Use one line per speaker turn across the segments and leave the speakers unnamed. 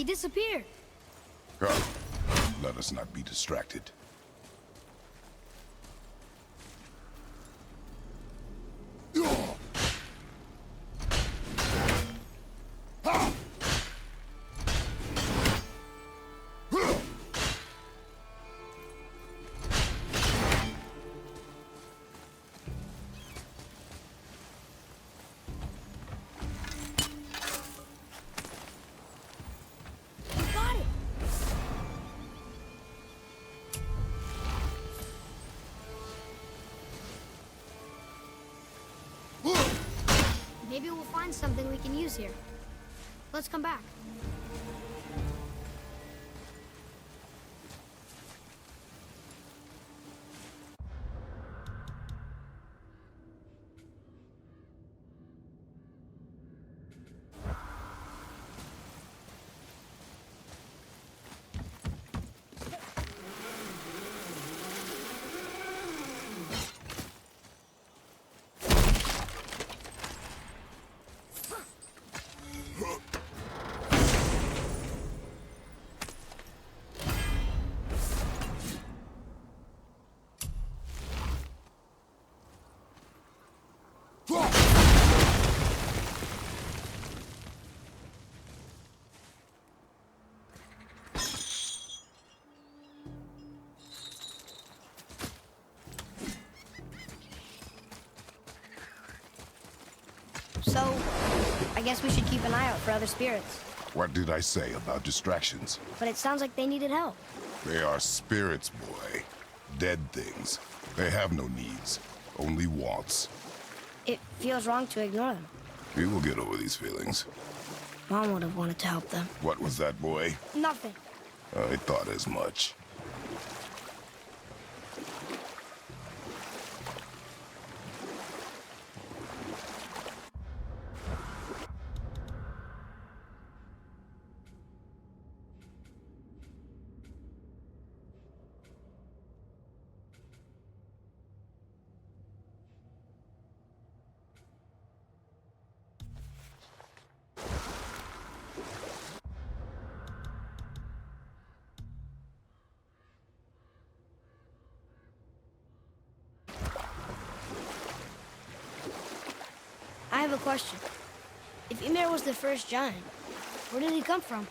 He disappeared.
Come, let us not be distracted.
Got it. Maybe we'll find something we can use here. Let's come back. So, I guess we should keep an eye out for other spirits.
What did I say about distractions?
But it sounds like they needed help.
They are spirits, boy. Dead things. They have no needs, only wants.
It feels wrong to ignore them.
We will get over these feelings.
Mom would have wanted to help them.
What was that, boy?
Nothing.
I thought as much.
I have a question. If Ymir was the first giant, where did he come from?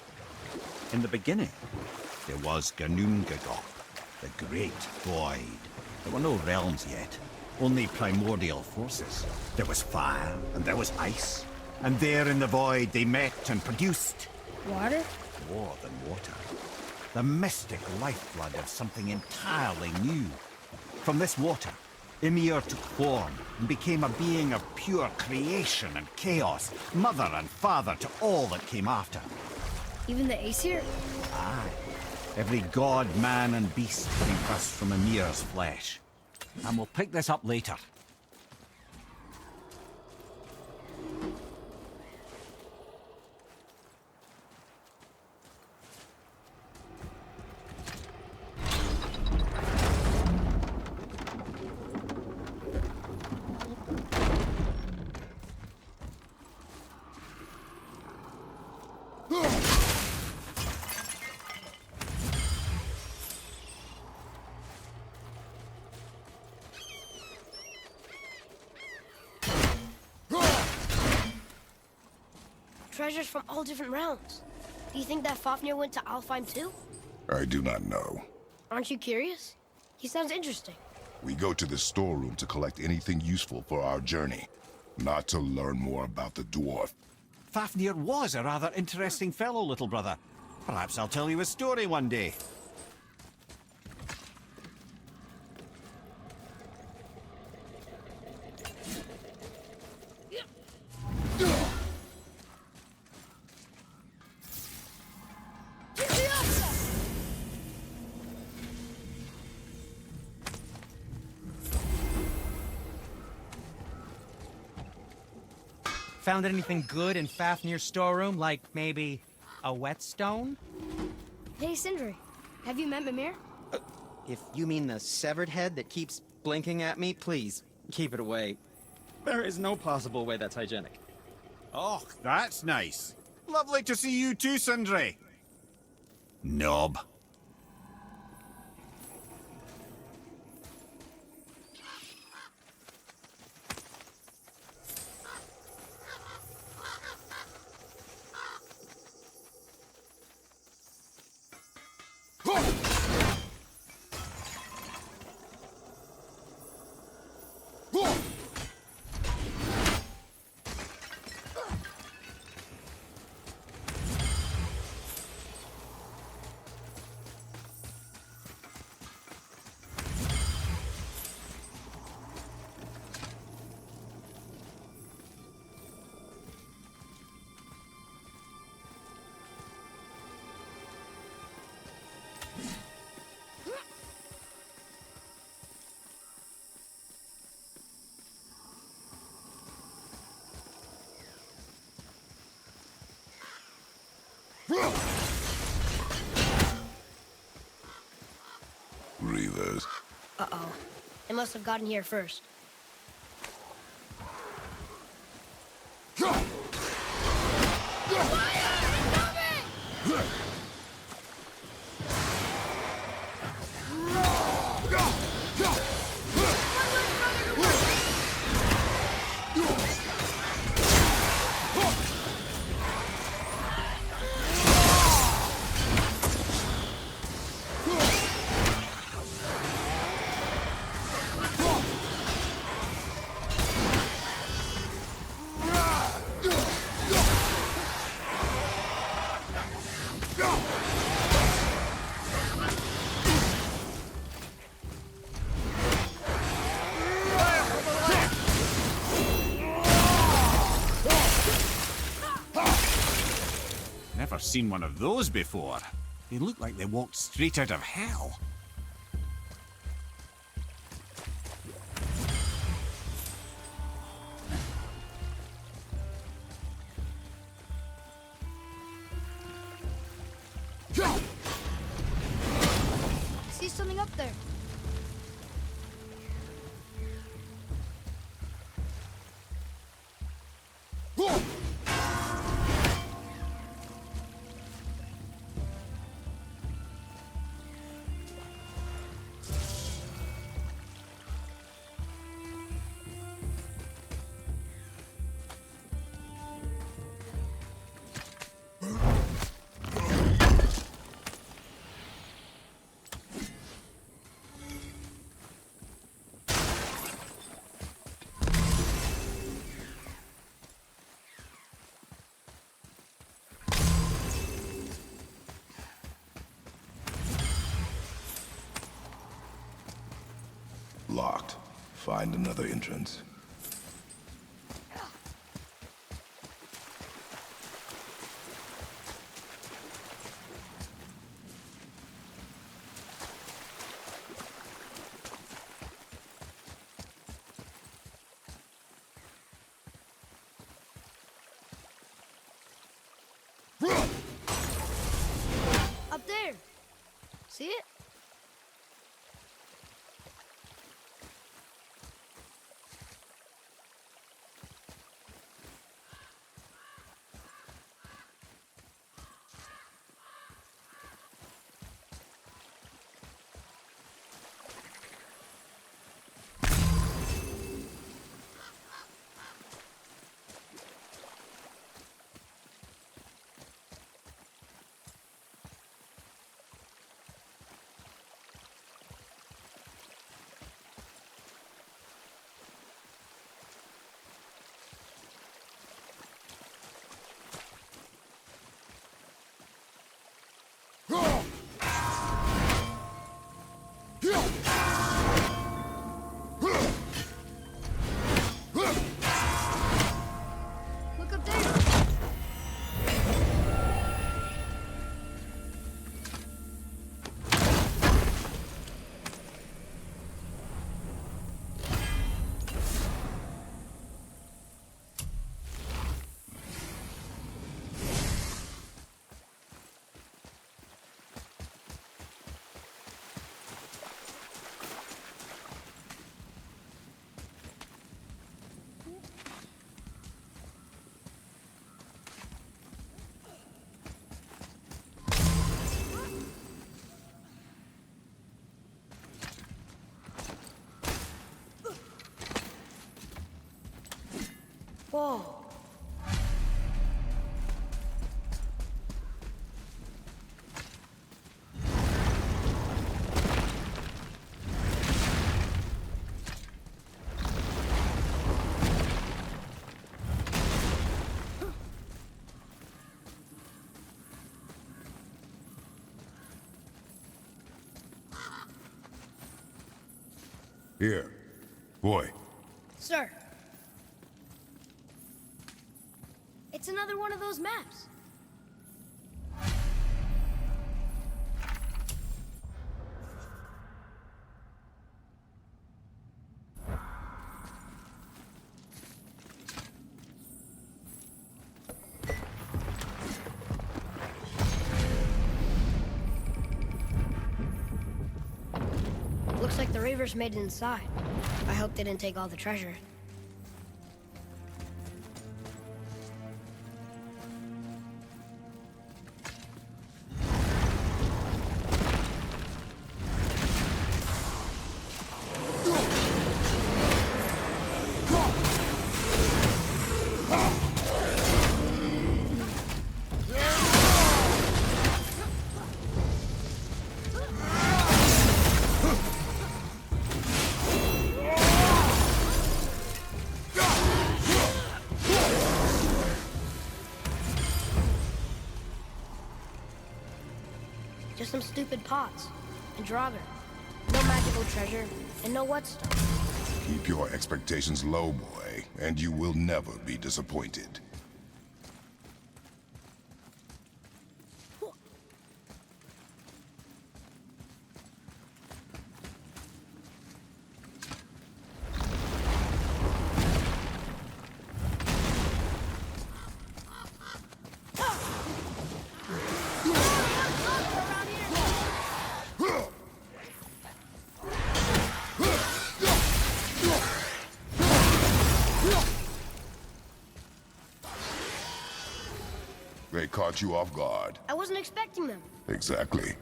In the beginning, there was Ginnungagap, the Great Void. There were no realms yet, only primordial forces. There was fire, and there was ice. And there in the void they met and produced
Water?
more than water. The mystic lifeblood of something entirely new. From this water, Ymir took form and became a being of pure creation and chaos, mother and father to all that came after.
Even the Aesir?
Aye. Every god, man, and beast came first from Ymir's flesh. And we'll pick this up later.
Treasures from all different realms. Do you think that Fafnir went to Alfheim too?
I do not know.
Aren't you curious? He sounds interesting.
We go to the storeroom to collect anything useful for our journey, not to learn more about the dwarf.
Fafnir was a rather interesting fellow, little brother. Perhaps I'll tell you a story one day.
Found anything good in Fafnir's storeroom, like maybe a whetstone?
Hey, Sindri. Have you met Mimir?
If you mean the severed head that keeps blinking at me, please, keep it away. There is no possible way that's hygienic.
Oh, that's nice. Lovely to see you too, Sindri. Knob.
Reavers.
Uh-oh. They must have gotten here first.
Never seen one of those before. They look like they walked straight out of hell.
I see something up there.
Locked. Find another entrance.
Up there. See it? Whoa.
Here. Boy,
Sir. It's another one of those maps. Looks like the Reavers made it inside. I hope they didn't take all the treasure. Just some stupid pots and Draugr. No magical treasure and no whetstone.
keep your expectations low, boy, and you will never be disappointed. They caught you off guard.
I wasn't expecting them.
Exactly.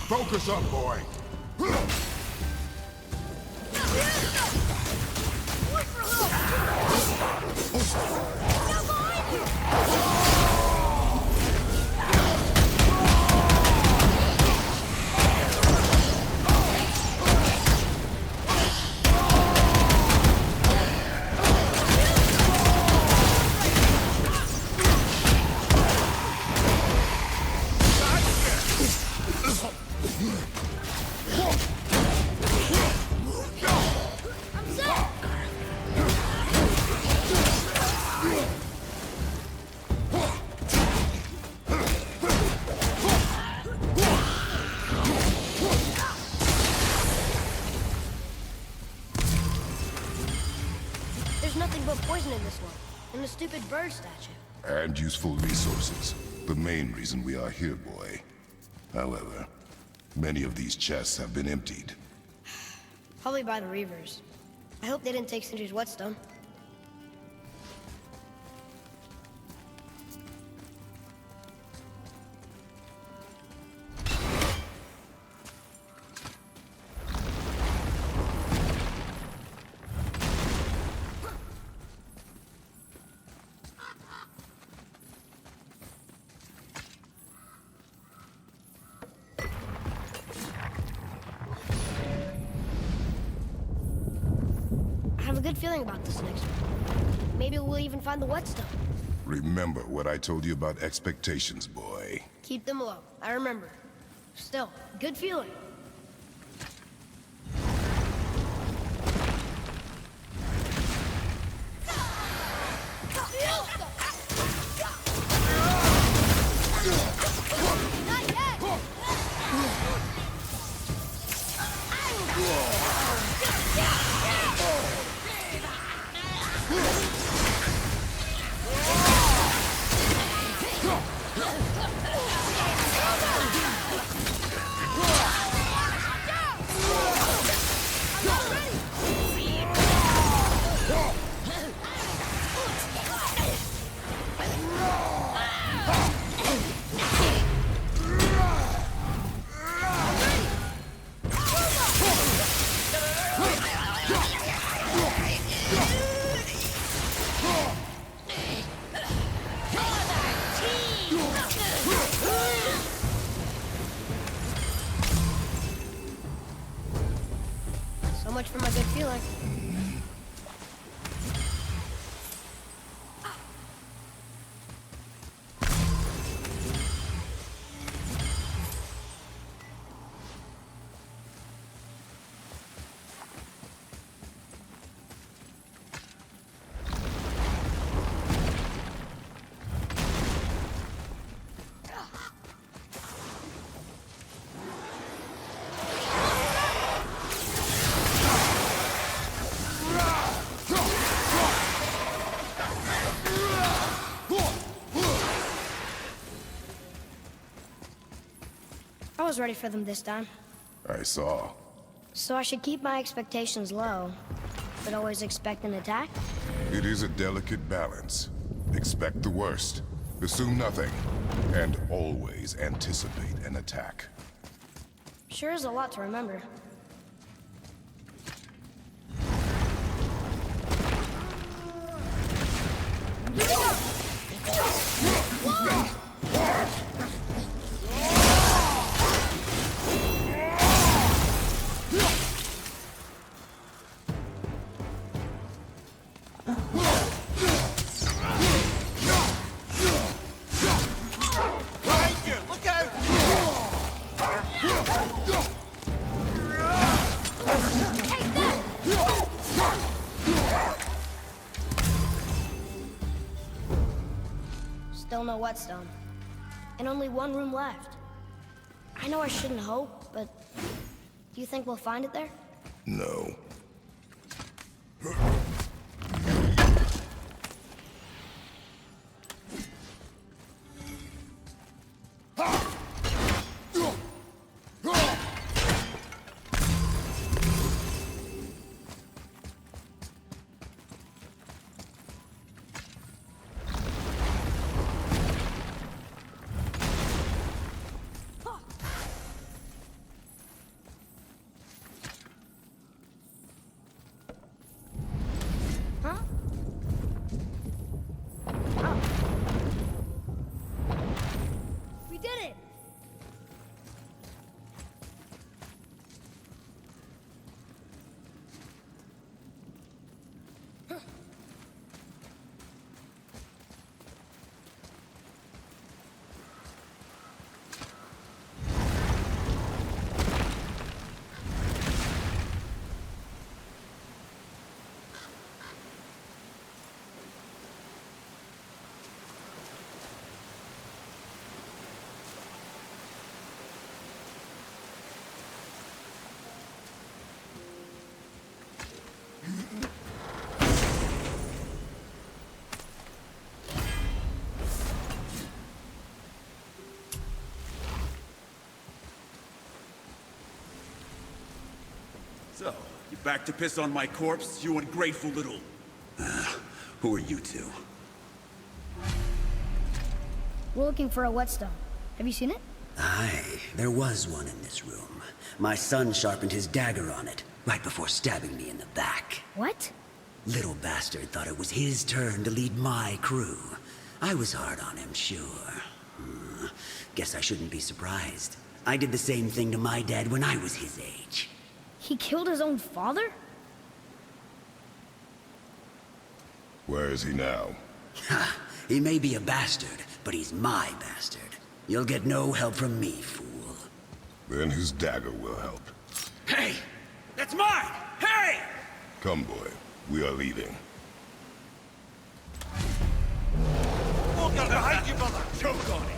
Focus up, boy.
There's nothing but poison in this one, and the stupid bird statue.
And useful resources. The main reason we are here, boy. However, many of these chests have been emptied.
Probably by the Reavers. I hope they didn't take Sindri's whetstone. I have a good feeling about this next one. Maybe we'll even find the whetstone.
Remember what I told you about expectations, boy.
Keep them low. I remember. Still, good feeling. Not yet! was ready for them this time.
I saw.
So I should keep my expectations low, but always expect an attack?
It is a delicate balance. Expect the worst, assume nothing, and always anticipate an attack.
Sure is a lot to remember. Still no whetstone. And only one room left. I know I shouldn't hope, but do you think we'll find it there?
No.
Huh? Oh. We did it!
So, you back to piss on my corpse, you ungrateful little... who are you two?
We're looking for a whetstone. Have you seen it?
Aye, there was one in this room. My son sharpened his dagger on it, right before stabbing me in the back.
What?
Little bastard thought it was his turn to lead my crew. I was hard on him, sure. Guess I shouldn't be surprised. I did the same thing to my dad when I was his age.
He killed his own father?
Where is he now?
Ha! He may be a bastard, but he's my bastard. You'll get no help from me, fool.
Then his dagger will help.
Hey! That's mine! Hey!
Come, boy. We are leaving.
Walk out behind you, brother! Choke on it!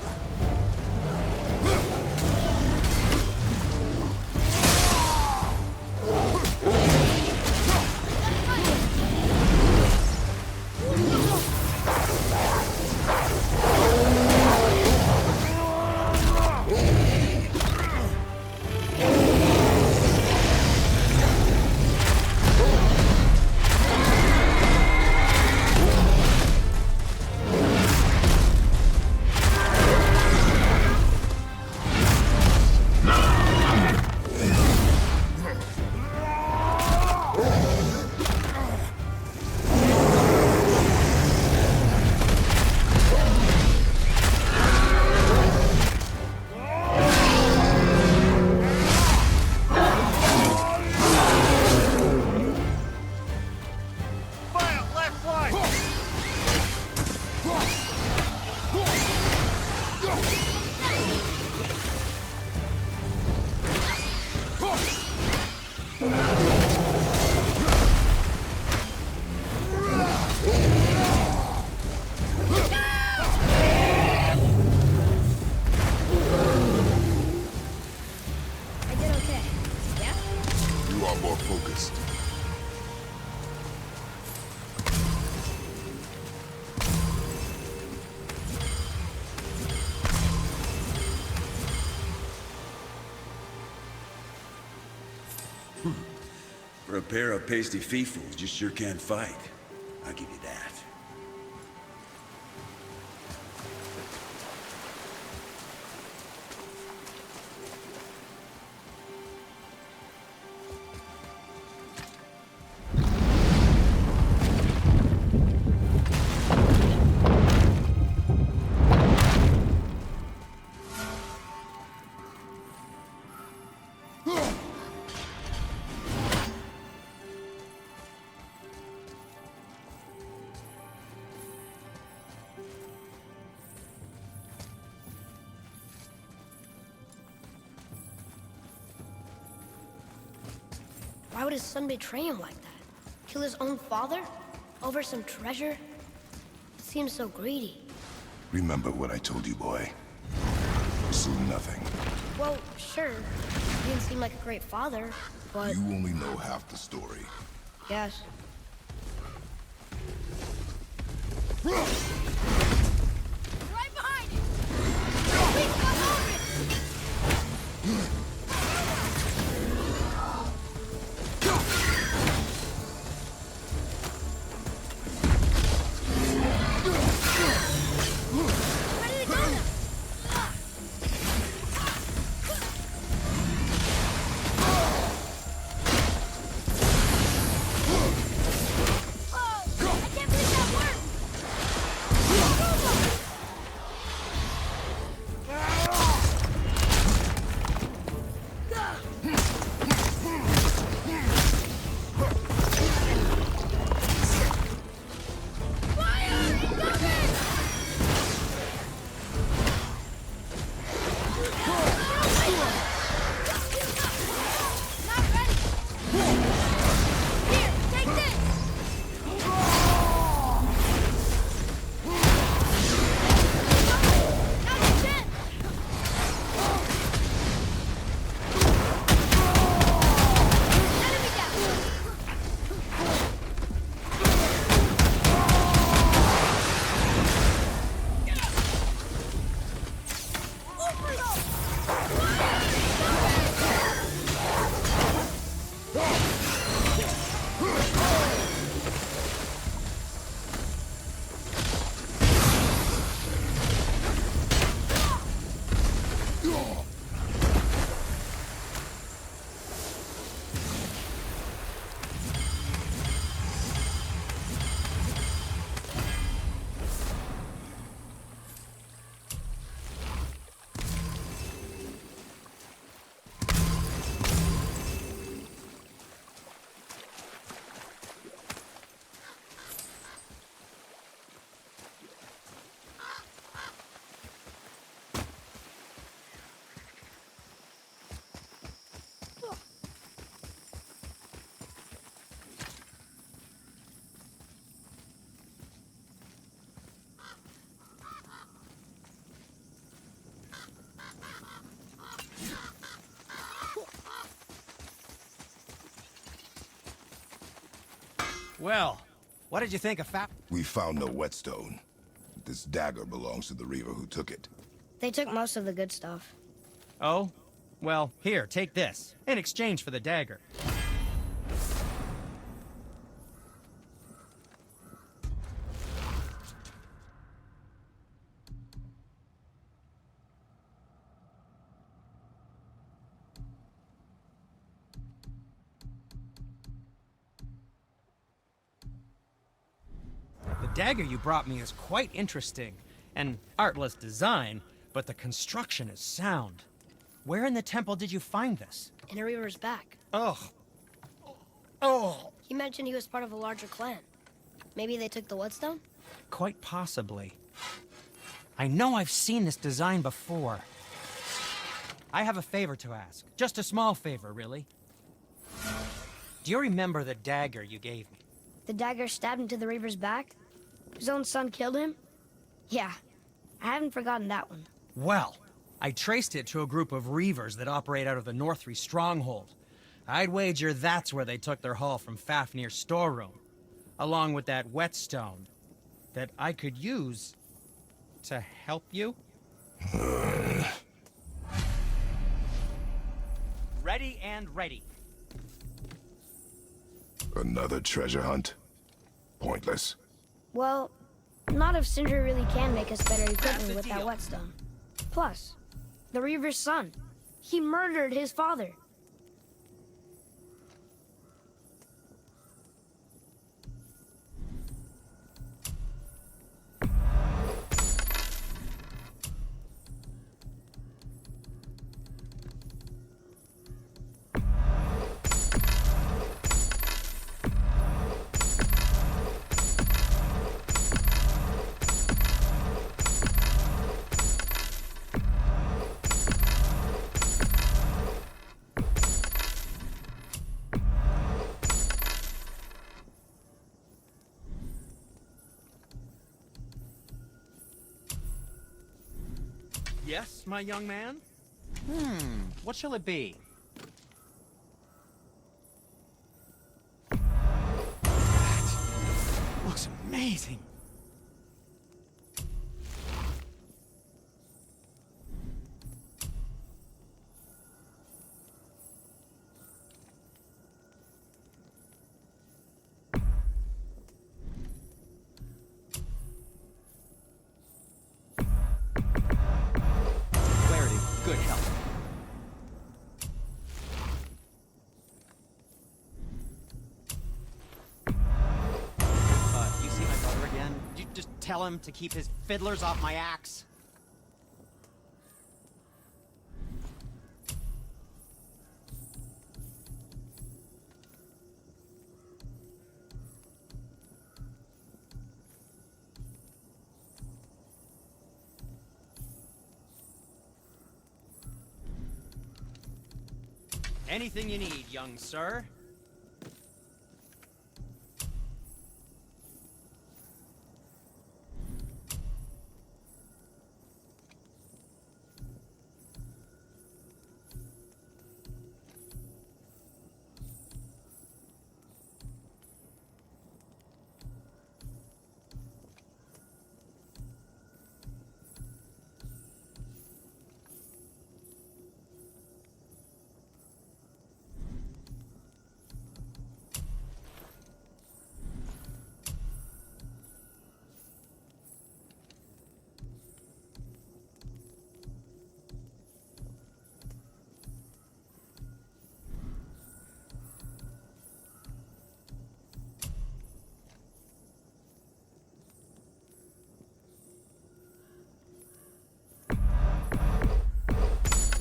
For a pair of pasty feefools, you sure can fight. I'll give you that.
Why would his son betray him like that? Kill his own father? Over some treasure? It seems so greedy.
Remember what I told you, boy. Pursue nothing.
Well, sure. He didn't seem like a great father, but...
You only know half the story.
Yes.
Right behind it! Please go over it! Ready to go now! Oh, I can't believe that worked! Not ready! Here, take this! Now's your chance! Enemy down! Overload!
Well, what did you think of
We found no whetstone. This dagger belongs to the Reaver who took it.
They took most of the good stuff.
Oh? Well, here, take this. In exchange for the dagger. The dagger you brought me is quite interesting. An artless design, but the construction is sound. Where in the temple did you find this?
In a Reaver's back.
Ugh. Oh.
He mentioned he was part of a larger clan. Maybe they took the whetstone?
Quite possibly. I know I've seen this design before. I have a favor to ask. Just a small favor, really. Do you remember the dagger you gave me?
The dagger stabbed into the Reaver's back? His own son killed him? Yeah, I haven't forgotten that one.
Well, I traced it to a group of Reavers that operate out of the Northree stronghold. I'd wager that's where they took their haul from Fafnir's storeroom, along with that whetstone that I could use to help you. Ready and ready.
Another treasure hunt? Pointless.
Well, not if Sindri really can make us better equipment with that whetstone. Plus, the Reaver's son. He murdered his father.
Yes, my young man? What shall it be? That looks amazing. Clarity, good health. You see my brother again? You just tell him to keep his fiddlers off my axe. Anything you need, young sir.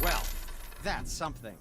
Well, that's something.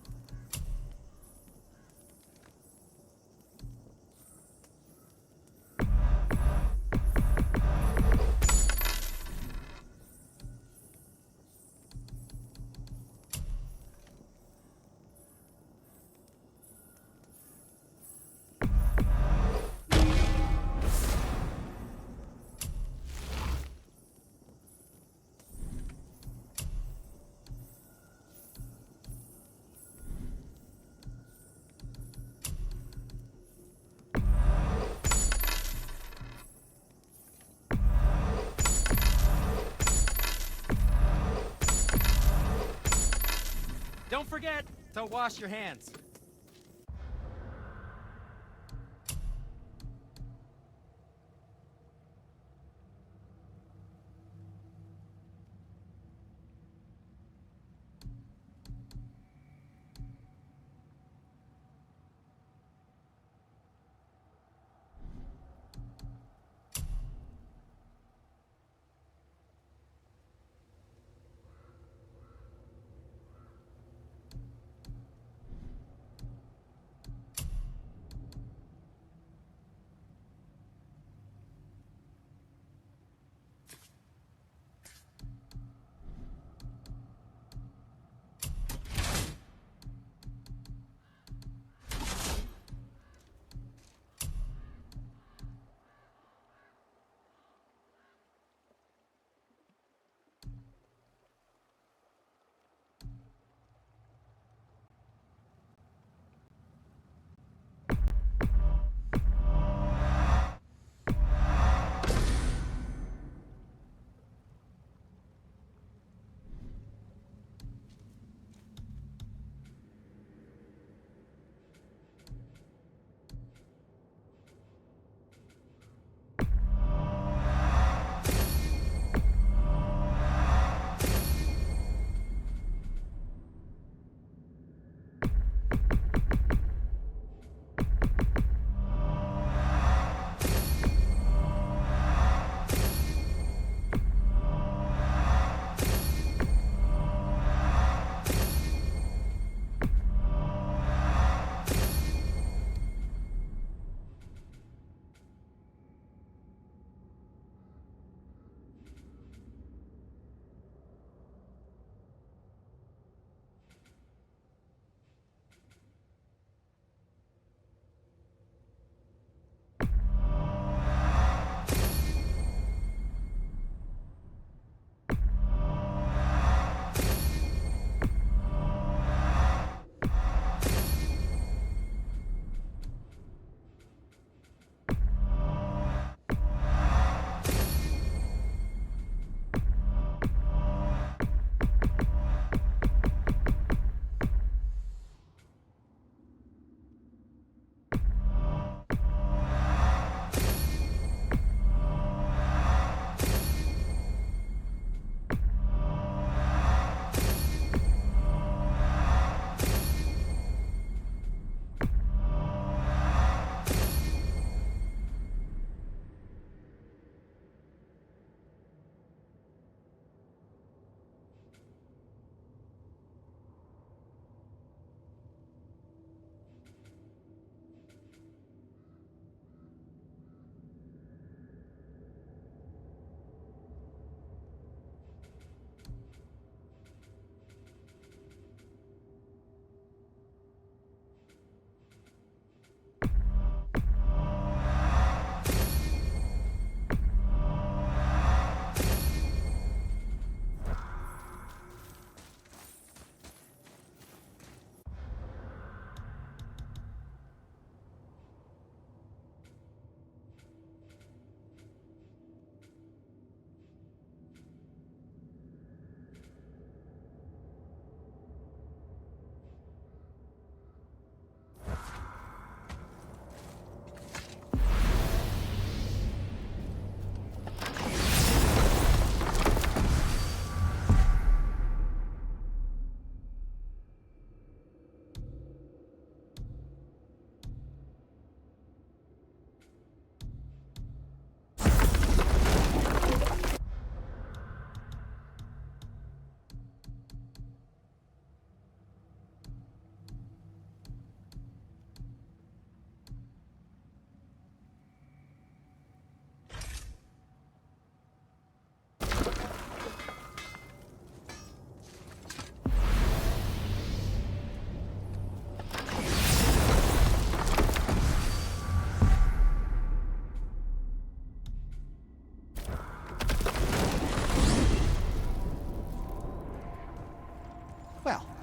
Don't forget to wash your hands.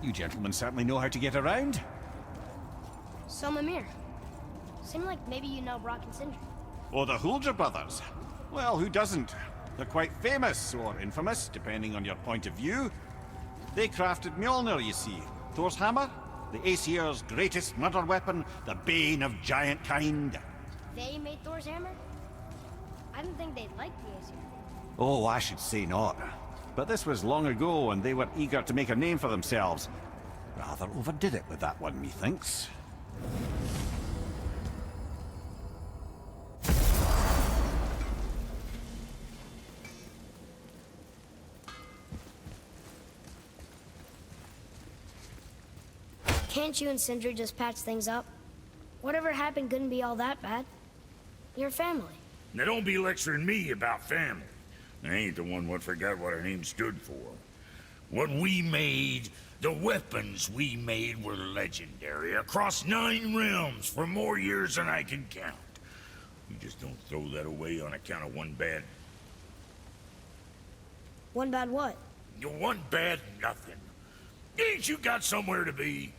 You gentlemen certainly know how to get around.
So, Mimir. Seemed like maybe you know Brock and Sindri.
Or the Huldra brothers. Well, who doesn't? They're quite famous, or infamous, depending on your point of view. They crafted Mjolnir, you see. Thor's hammer, the Aesir's greatest murder weapon, the bane of giant kind.
They made Thor's hammer? I didn't think they'd like the Aesir.
Oh, I should say not. But this was long ago, and they were eager to make a name for themselves. Rather overdid it with that one, methinks.
Can't you and Sindri just patch things up? Whatever happened couldn't be all that bad. You're family.
Now don't be lecturing me about family. I ain't the one what forgot what our name stood for. What we made, the weapons we made were legendary across 9 realms for more years than I can count. You just don't throw that away on account of one bad...
One bad what?
One bad nothing. Ain't you got somewhere to be?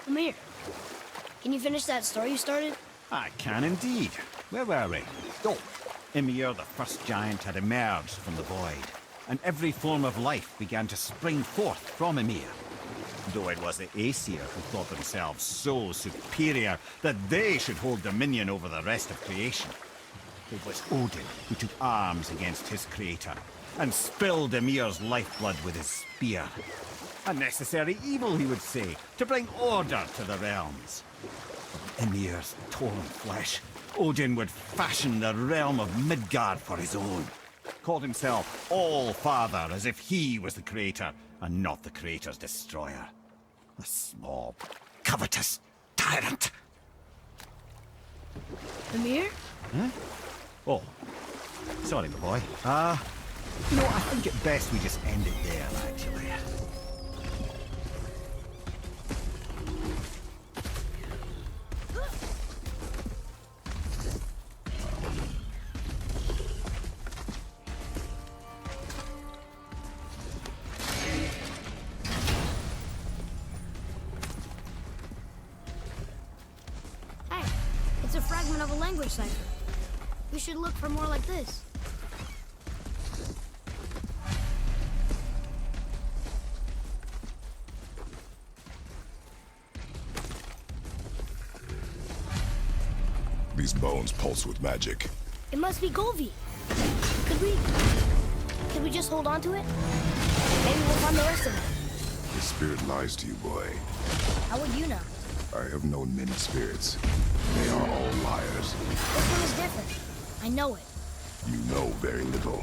Mimir, can you finish that story you started?
I can indeed. Where were we? Oh, Ymir, the first giant, had emerged from the void, and every form of life began to spring forth from Ymir. Though it was the Aesir who thought themselves so superior that they should hold dominion over the rest of creation. It was Odin who took arms against his creator, and spilled Ymir's lifeblood with his spear. A necessary evil, he would say, to bring order to the realms. From Ymir's torn flesh, Odin would fashion the realm of Midgard for his own. Called himself All-Father, as if he was the creator, and not the creator's destroyer. A small, covetous tyrant.
Mimir?
Huh? Oh, sorry, my boy. You know, I think it best we just end it there, actually.
Hey, it's a fragment of a language cipher. We should look for more like this.
These bones pulse with magic.
It must be Golvi. Could we just hold on to it? Maybe we'll find the rest of it.
The spirit lies to you, boy.
How would you know?
I have known many spirits. They are all liars.
This one is different. I know it.
You know very little.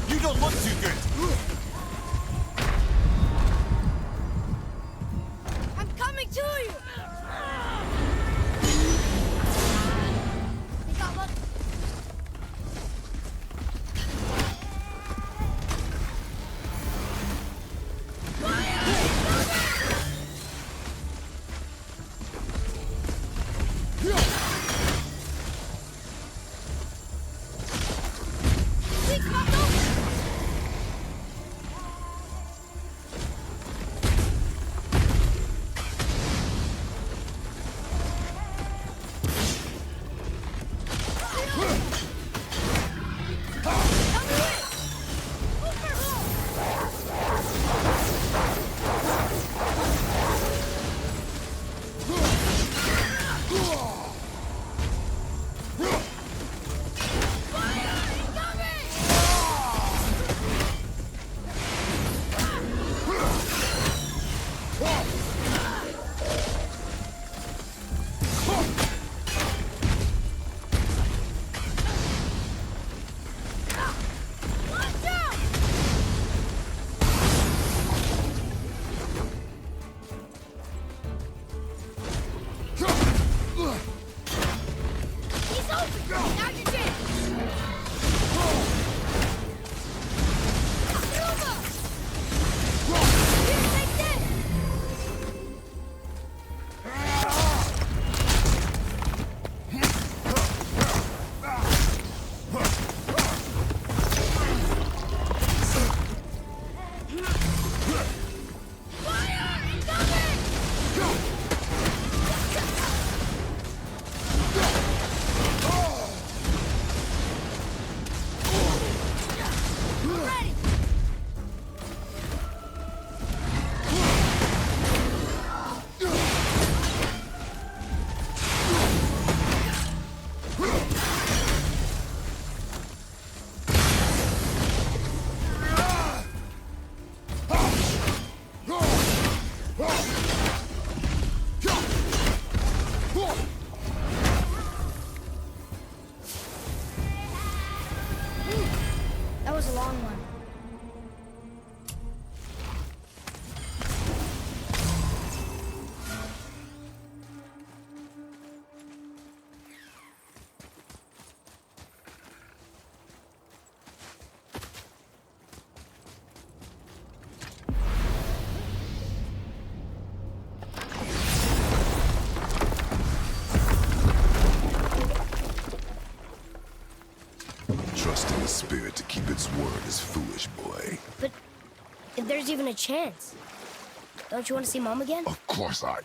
You don't look too good!
I'm coming to you! They got lucky.
was a long one.
Trusting the spirit to keep its word is foolish, boy.
But if there's even a chance, don't you want to see Mom again?
Of course I...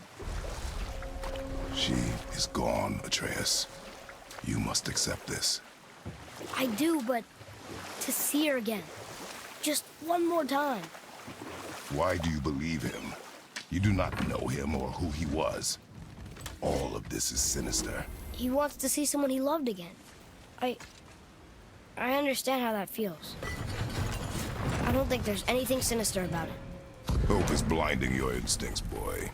She is gone, Atreus. You must accept this.
I do, but to see her again. Just one more time.
Why do you believe him? You do not know him or who he was. All of this is sinister.
He wants to see someone he loved again. I understand how that feels. I don't think there's anything sinister about it.
Hope is blinding your instincts, boy.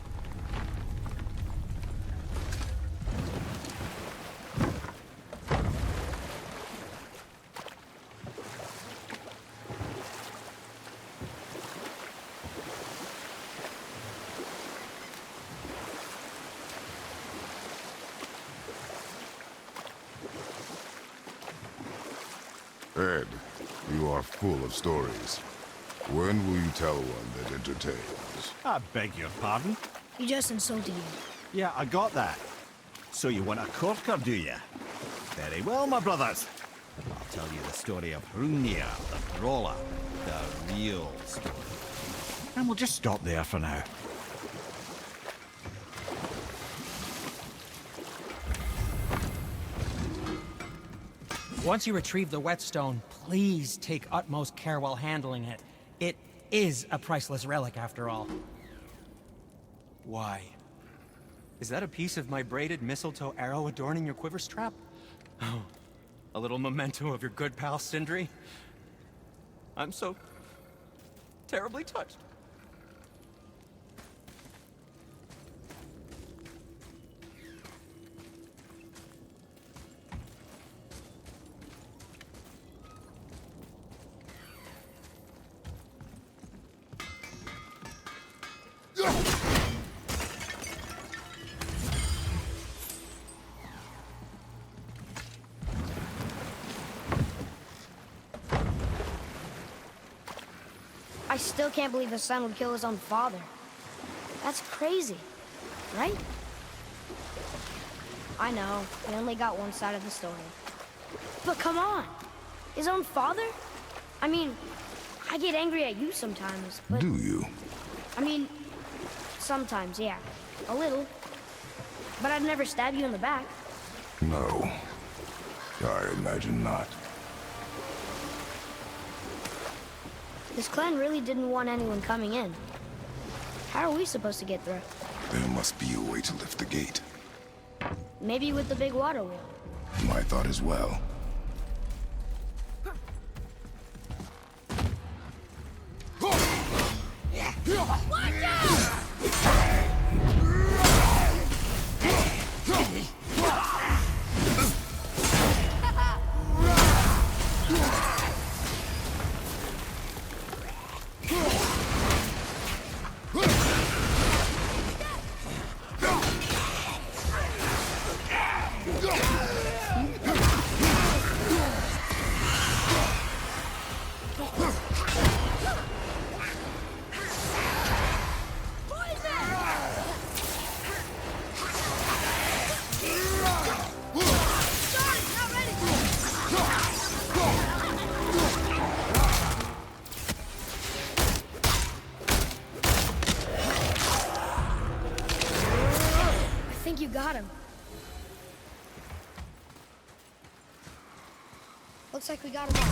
Ed, you are full of stories. When will you tell one that entertains?
I beg your pardon?
He just insulted you.
Yeah, I got that. So you want a corker, do you? Very well, my brothers. I'll tell you the story of Hrungnir, the brawler. The real story. And we'll just stop there for now.
Once you retrieve the whetstone, please take utmost care while handling it. It is a priceless relic, after all. Why? Is that a piece of my braided mistletoe arrow adorning your quiver strap? Oh, a little memento of your good pal Sindri? I'm so terribly touched.
I still can't believe his son would kill his own father. That's crazy, right? I know, we only got one side of the story. But come on! His own father? I mean, I get angry at you sometimes, but...
Do you?
I mean, sometimes, yeah. A little. But I'd never stab you in the back.
No. I imagine not.
This clan really didn't want anyone coming in. How are we supposed to get through?
There must be a way to lift the gate.
Maybe with the big water wheel.
My thought as well.
Watch out!
You got him. Looks like we got him all.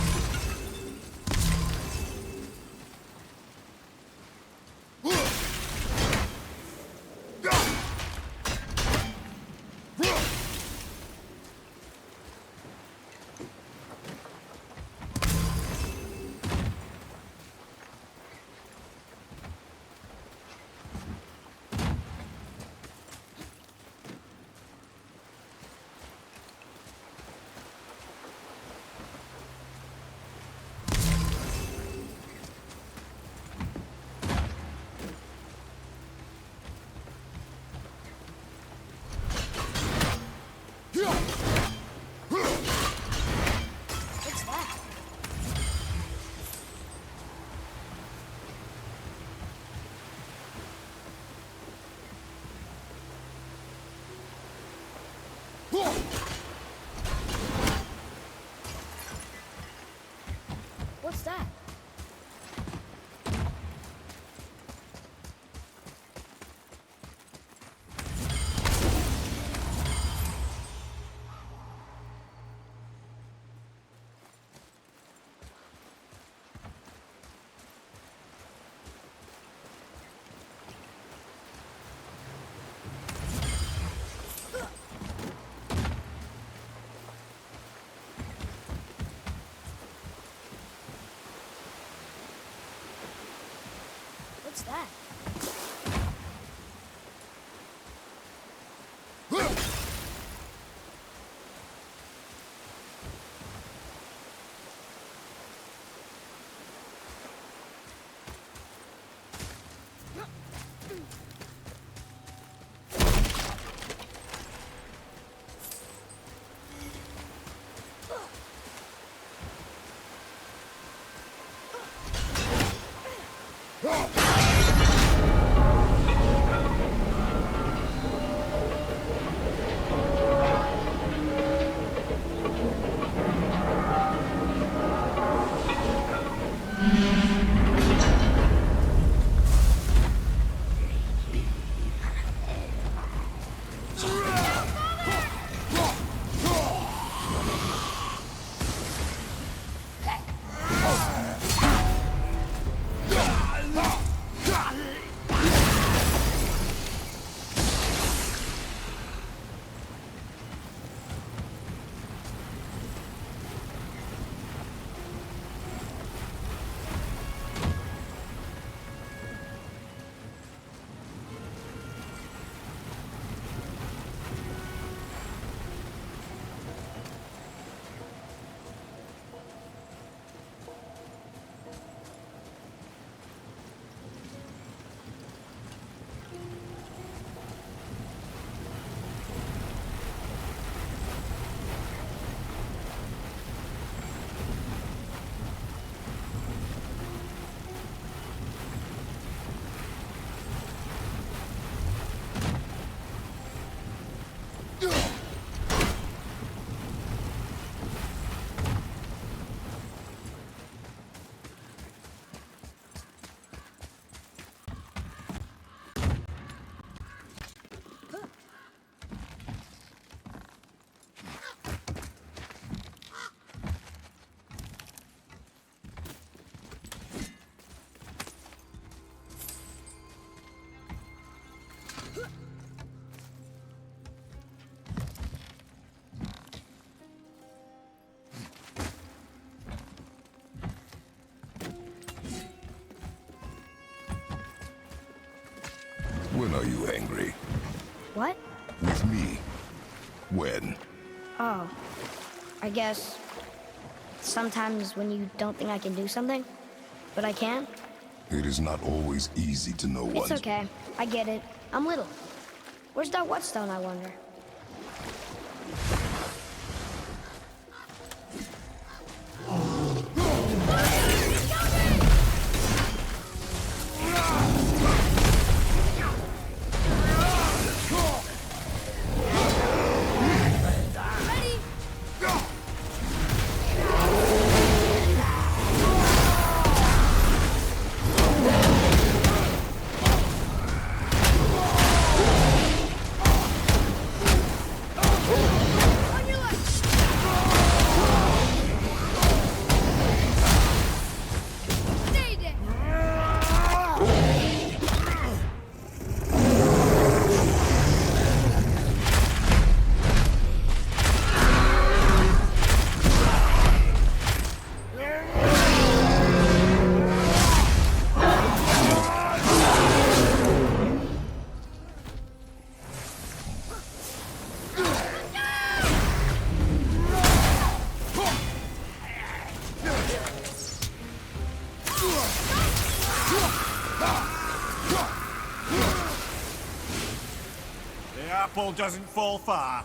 When are you angry?
What?
With me. When?
Oh, I guess sometimes when you don't think I can do something, but I can.
It is not always easy to know
It's
one's...
okay. I get it. I'm little. Where's that whetstone, I wonder?
The apple doesn't fall far.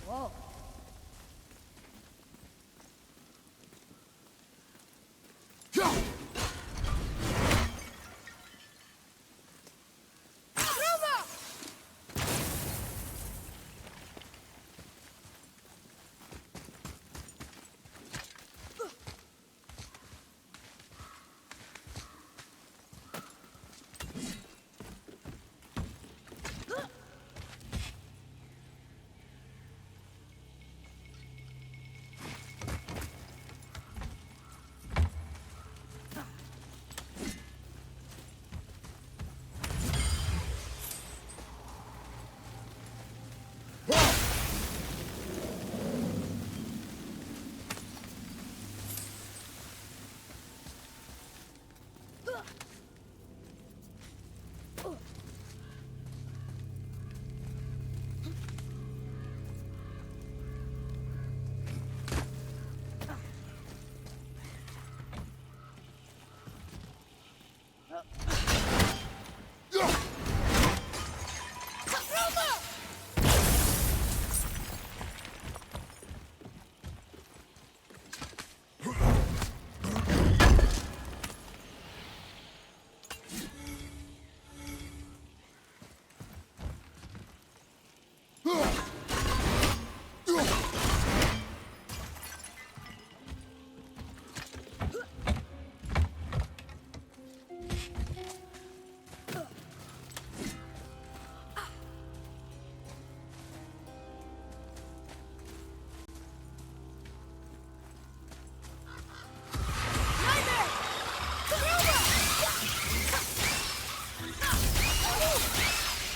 Whoa.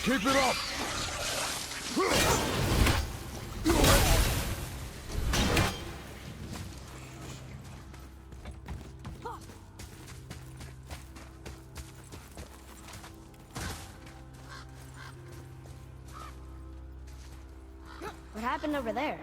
Keep it up!
What happened over there?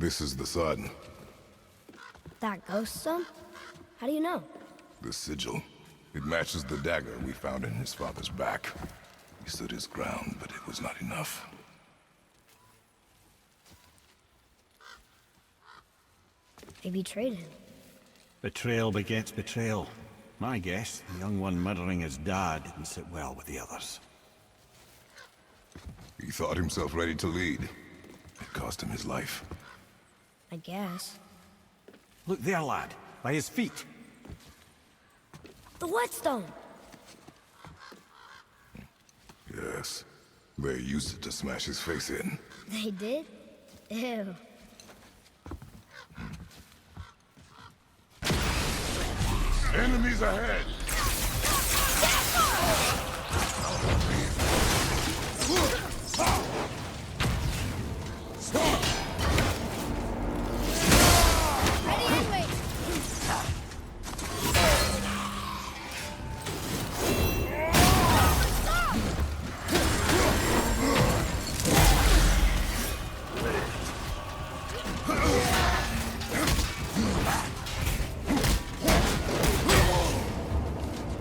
This is the sun.
That ghost stone? How do you know?
The sigil. It matches the dagger we found in his father's back. He stood his ground, but it was not enough.
They betrayed him.
Betrayal begets betrayal. My guess, the young one murdering his dad didn't sit well with the others.
He thought himself ready to lead. It cost him his life.
I guess.
Look there, lad. By his feet.
The whetstone!
Yes. They used it to smash his face in.
They did? Ew.
Enemies ahead!
Ready and wait.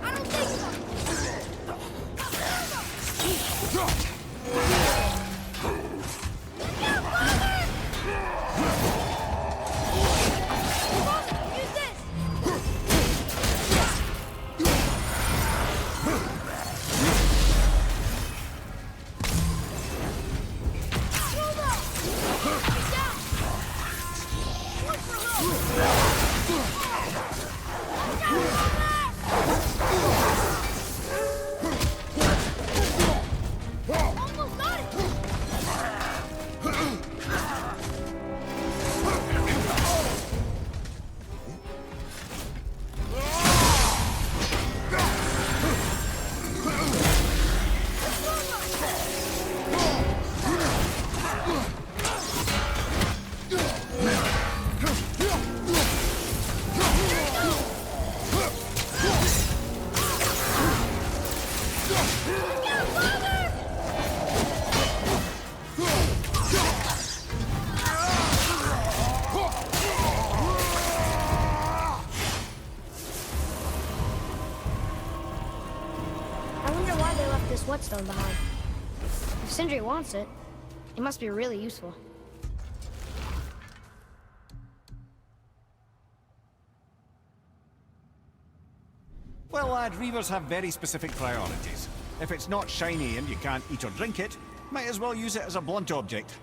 I don't think so. Use this. Almost got it.
I wonder why they left this whetstone behind. If Sindri wants it, it must be really useful.
Well, lad, reavers have very specific priorities. If it's not shiny and you can't eat or drink it, might as well use it as a blunt object.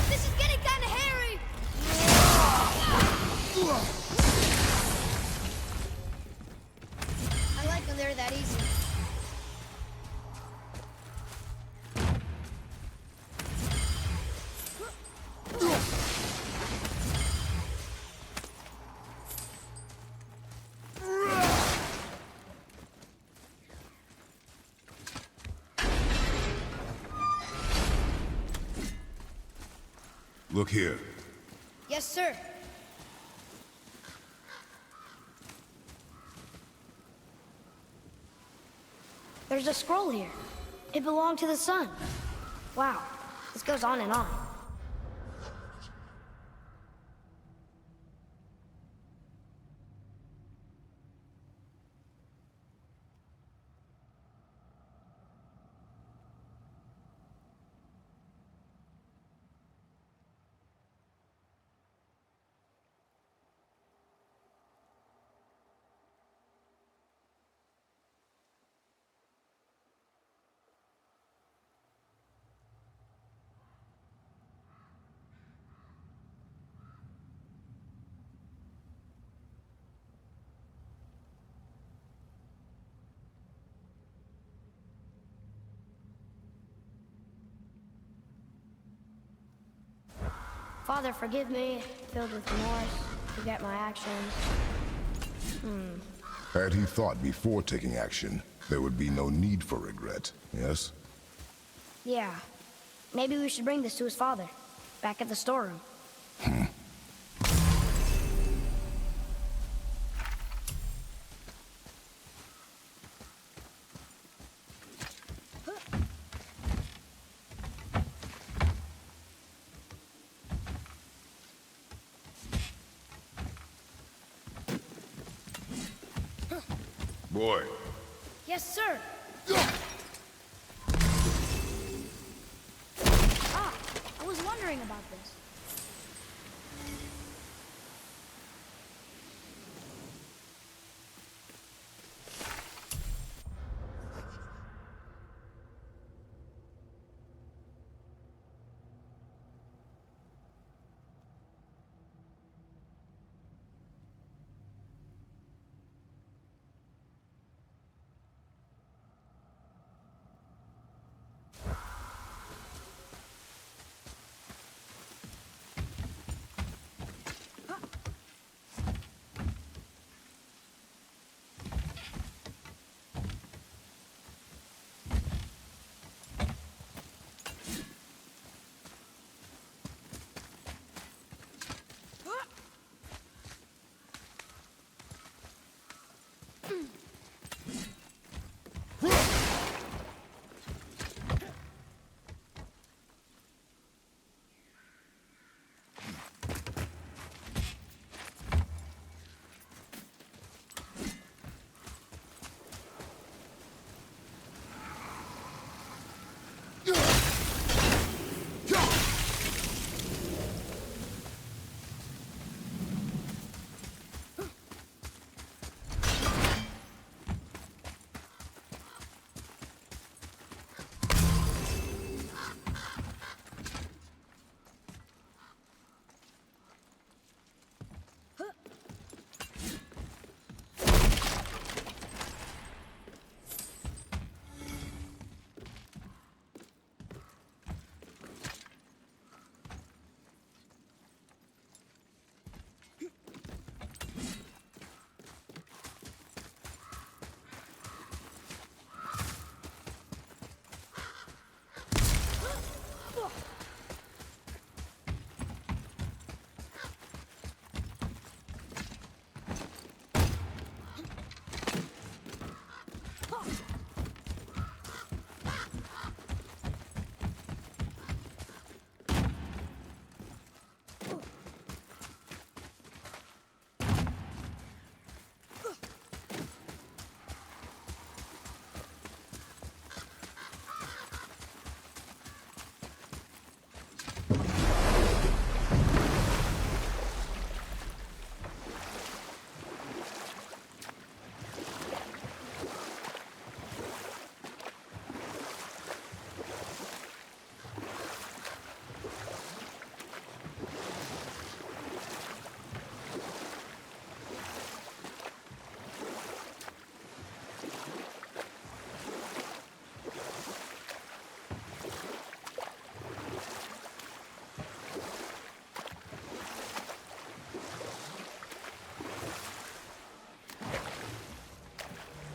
This is getting kind of hairy. I like when they're that easy.
Look here.
Yes, Yes, sir.
There's a scroll here. It belonged to the sun. Wow, this goes on and on. Father, forgive me, filled with remorse, forget my actions.
Had he thought before taking action, there would be no need for regret, yes?
Yeah. Maybe we should bring this to his father, back at the storeroom.
Boy.
Yes, sir. I was wondering about this.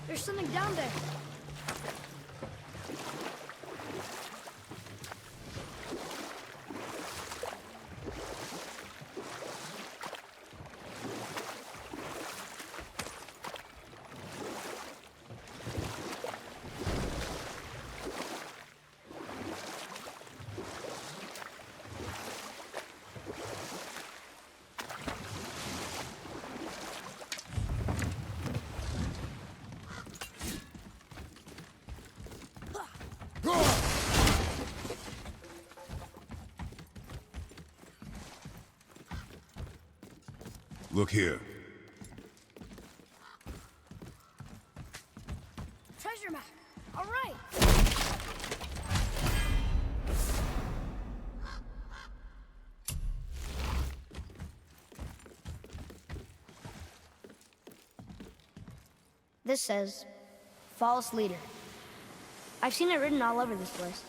There's something down there.
Look here.
Treasure map. All right.
This says, False Leader. I've seen it written all over this place.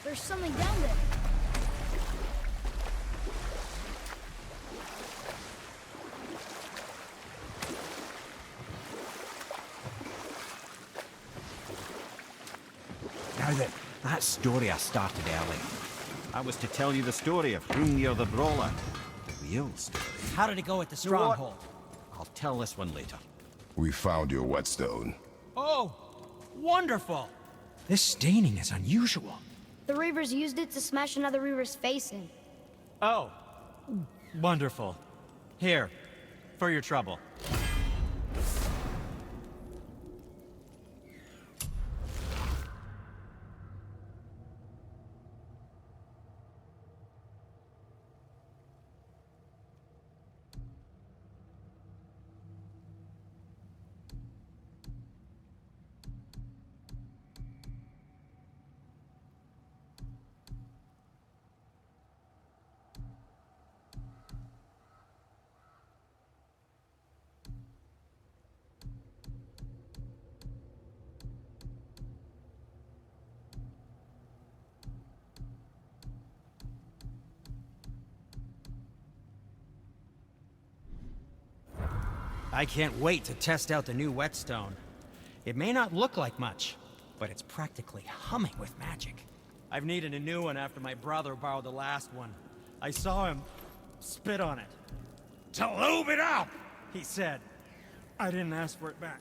There's something down there.
Now then, that story I started early. I was to tell you the story of Hrungnir the Brawler. The real story.
How did it go at the stronghold?
I'll tell this one later.
We found your whetstone.
Oh, wonderful! This staining is unusual.
The Reavers used it to smash another Reaver's face in.
Oh, wonderful. Here, for your trouble. I can't wait to test out the new whetstone. It may not look like much, but it's practically humming with magic. I've needed a new one after my brother borrowed the last one. I saw him spit on it. "To lube it up," he said. I didn't ask for it back.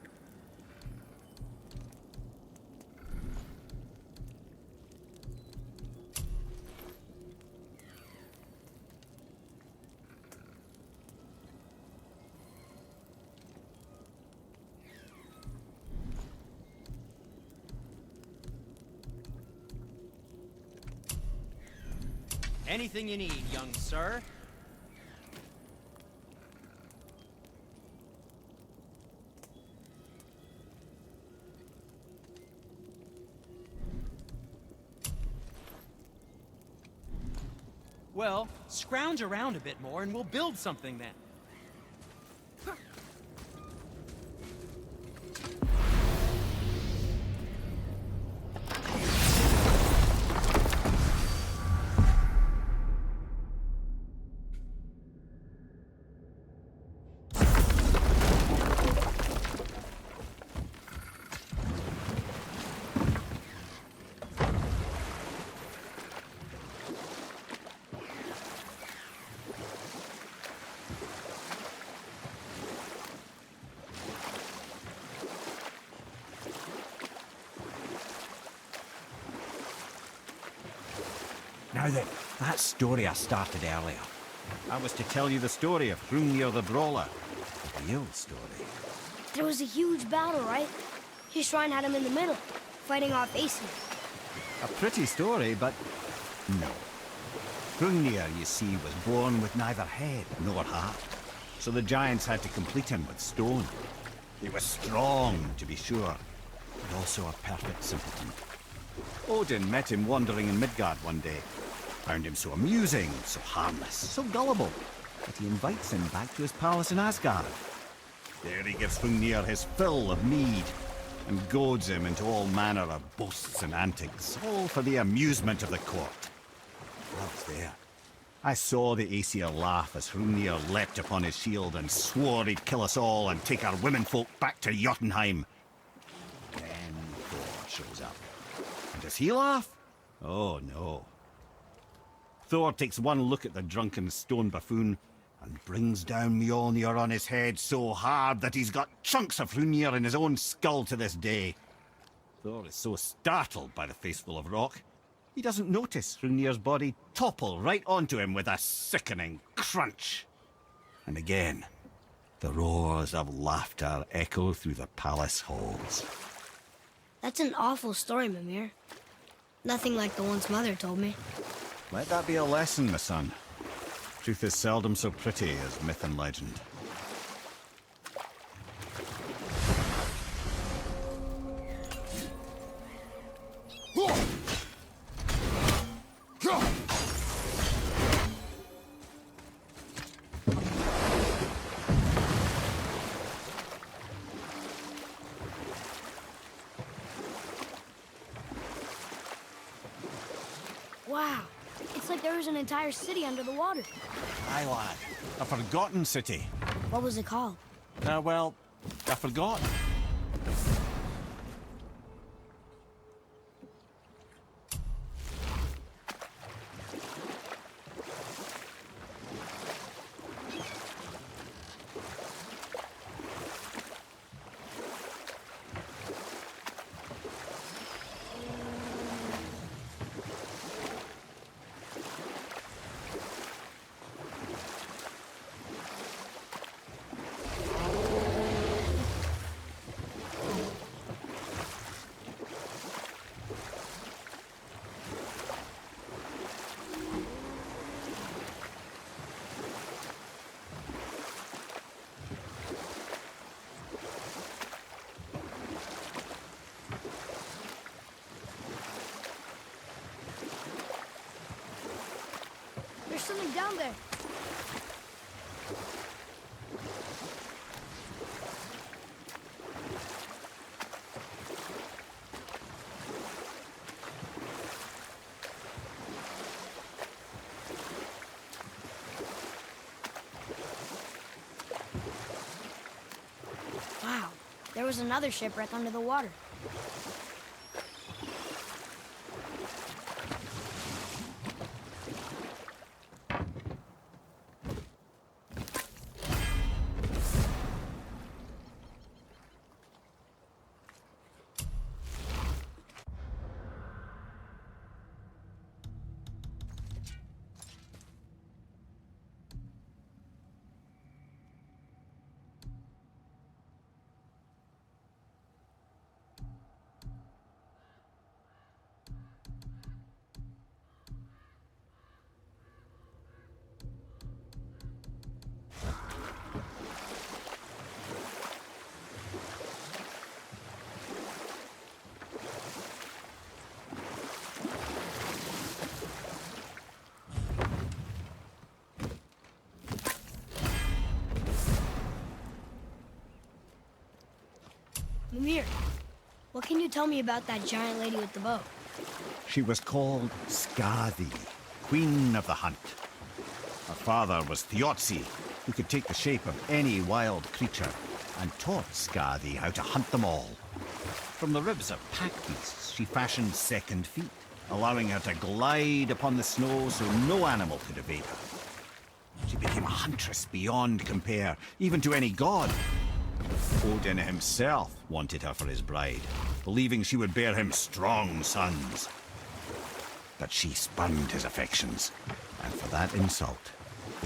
Anything you need, young sir. Well, scrounge around a bit more and we'll build something then.
Now then, that story I started earlier. I was to tell you the story of Hrungnir the Brawler. The real story.
There was a huge battle, right? His shrine had him in the middle, fighting off Aesir.
A pretty story, but no. Hrungnir, you see, was born with neither head nor heart. So the giants had to complete him with stone. He was strong, to be sure, but also a perfect simpleton. Odin met him wandering in Midgard one day. Found him so amusing, so harmless, so gullible, that he invites him back to his palace in Asgard. There he gives Hrungnir his fill of mead, and goads him into all manner of boasts and antics, all for the amusement of the court. I was there. I saw the Aesir laugh as Hrungnir leapt upon his shield and swore he'd kill us all and take our womenfolk back to Jotunheim. Then Thor shows up. And does he laugh? Oh, no. Thor takes one look at the drunken stone buffoon and brings down Mjolnir on his head so hard that he's got chunks of Hrungnir in his own skull to this day. Thor is so startled by the face full of rock, he doesn't notice Hrungnir's body topple right onto him with a sickening crunch. And again, the roars of laughter echo through the palace halls.
That's an awful story, Mimir. Nothing like the ones Mother told me.
Let that be a lesson, my son. Truth is seldom so pretty as myth and legend.
Wow. It's like there was an entire city under the water.
Aye, lad. A forgotten city.
What was it called?
Well, I forgot.
There's something down there.
Wow. There was another shipwreck under the water. Mimir, what can you tell me about that giant lady with the bow?
She was called Skadi, Queen of the Hunt. Her father was Thiotzi, who could take the shape of any wild creature, and taught Skadi how to hunt them all. From the ribs of pack beasts, she fashioned second feet, allowing her to glide upon the snow so no animal could evade her. She became a huntress beyond compare, even to any god. Odin himself wanted her for his bride, believing she would bear him strong sons. But she spurned his affections, and for that insult,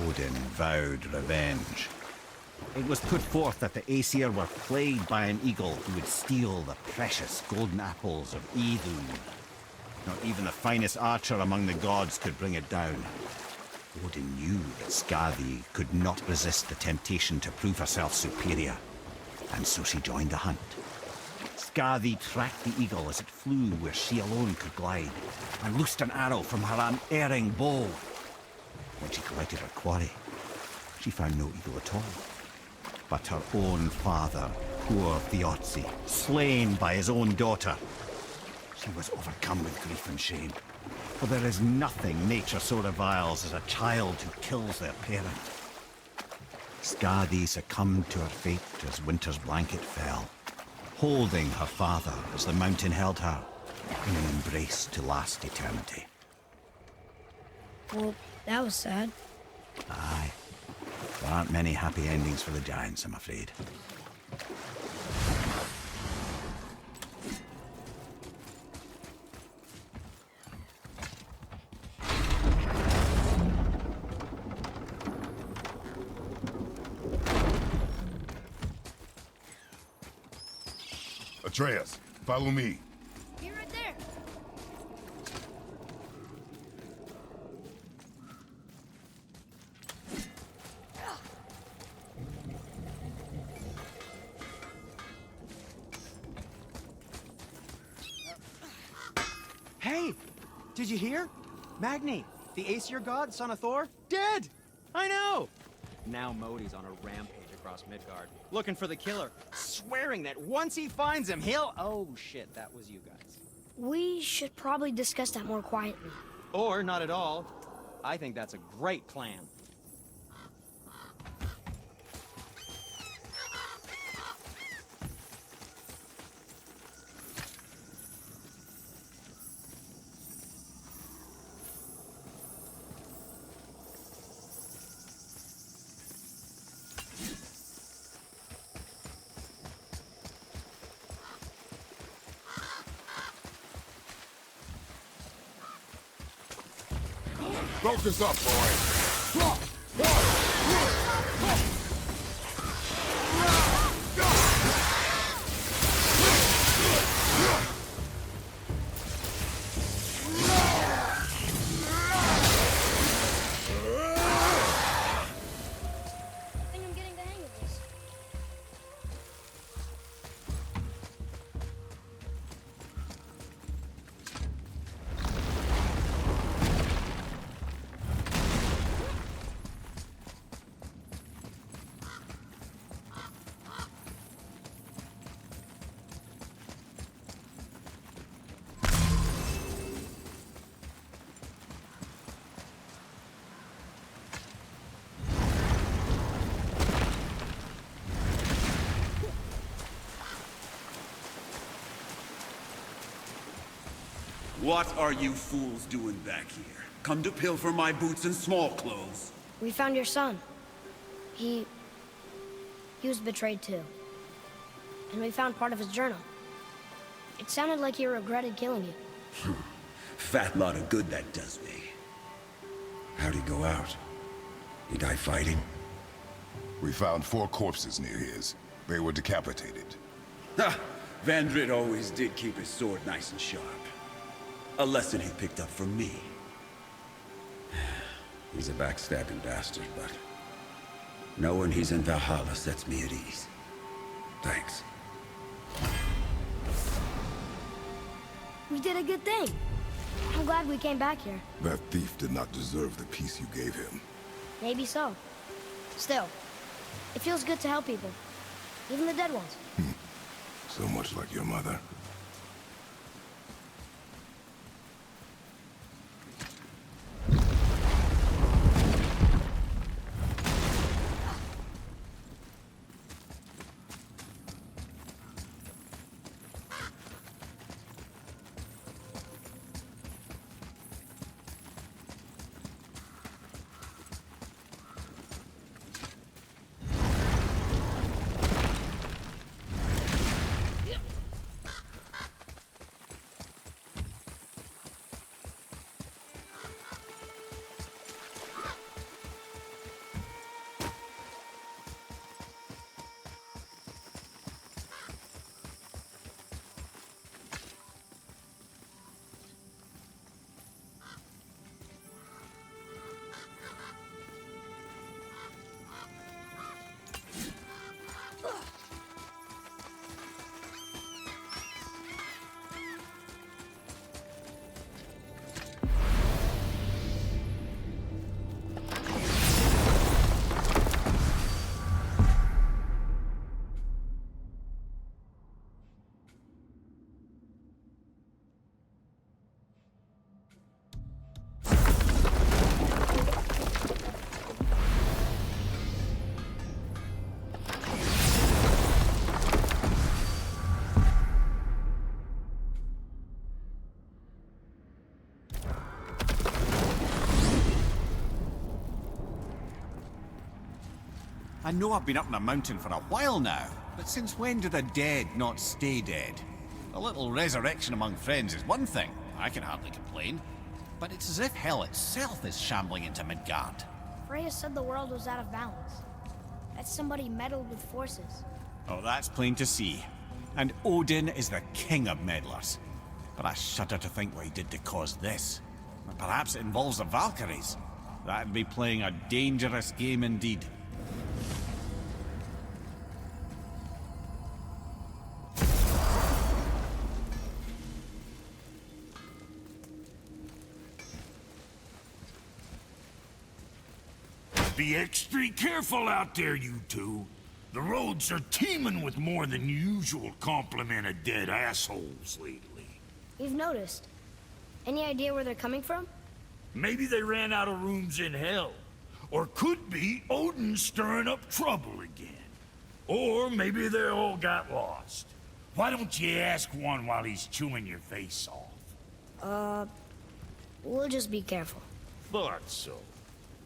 Odin vowed revenge. It was put forth that the Aesir were plagued by an eagle who would steal the precious golden apples of Idun. Not even the finest archer among the gods could bring it down. Odin knew that Skadi could not resist the temptation to prove herself superior, and so she joined the hunt. Skadi tracked the eagle as it flew where she alone could glide, and loosed an arrow from her unerring bow. When she collected her quarry, she found no eagle at all, but her own father, poor Thiotzi, slain by his own daughter. She was overcome with grief and shame, for there is nothing nature so reviles as a child who kills their parent. Skadi succumbed to her fate as winter's blanket fell, holding her father as the mountain held her in an embrace to last eternity.
Well, that was sad.
Aye. There aren't many happy endings for the giants, I'm afraid.
Atreus, follow me.
Be right there.
Hey! Did you hear? Magni, the Aesir god, son of Thor, dead! I know! Now Modi's on a rampage across Midgard, looking for the killer, swearing that once he finds him, he'll... Oh shit, that was you guys.
We should probably discuss that more quietly.
Or not at all. I think that's a great plan.
Focus up, boy.
I think I'm getting the hang of this.
What are you fools doing back here? Come to pilfer my boots and small clothes?
We found your son. He was betrayed too. And we found part of his journal. It sounded like he regretted killing you.
Fat lot of good that does me.
How'd he go out? He die fighting?
We found 4 corpses near his. They were decapitated.
Ha! Vandrit always did keep his sword nice and sharp. A lesson he picked up from me.
He's a backstabbing bastard, but knowing he's in Valhalla sets me at ease. Thanks.
We did a good thing. I'm glad we came back here.
That thief did not deserve the peace you gave him.
Maybe so. Still, it feels good to help people. Even the dead ones.
So much like your mother.
I know I've been up in a mountain for a while now, but since when do the dead not stay dead? A little resurrection among friends is one thing, I can hardly complain. But it's as if hell itself is shambling into Midgard.
Freya said the world was out of balance. That somebody meddled with forces.
Oh, that's plain to see. And Odin is the king of meddlers. But I shudder to think what he did to cause this. Perhaps it involves the Valkyries. That'd be playing a dangerous game indeed.
Be extra careful out there, you two. The roads are teeming with more than usual complement of dead assholes lately.
We've noticed. Any idea where they're coming from?
Maybe they ran out of rooms in hell. Or could be Odin stirring up trouble again. Or maybe they all got lost. Why don't you ask one while he's chewing your face off?
We'll just be careful.
Thought so.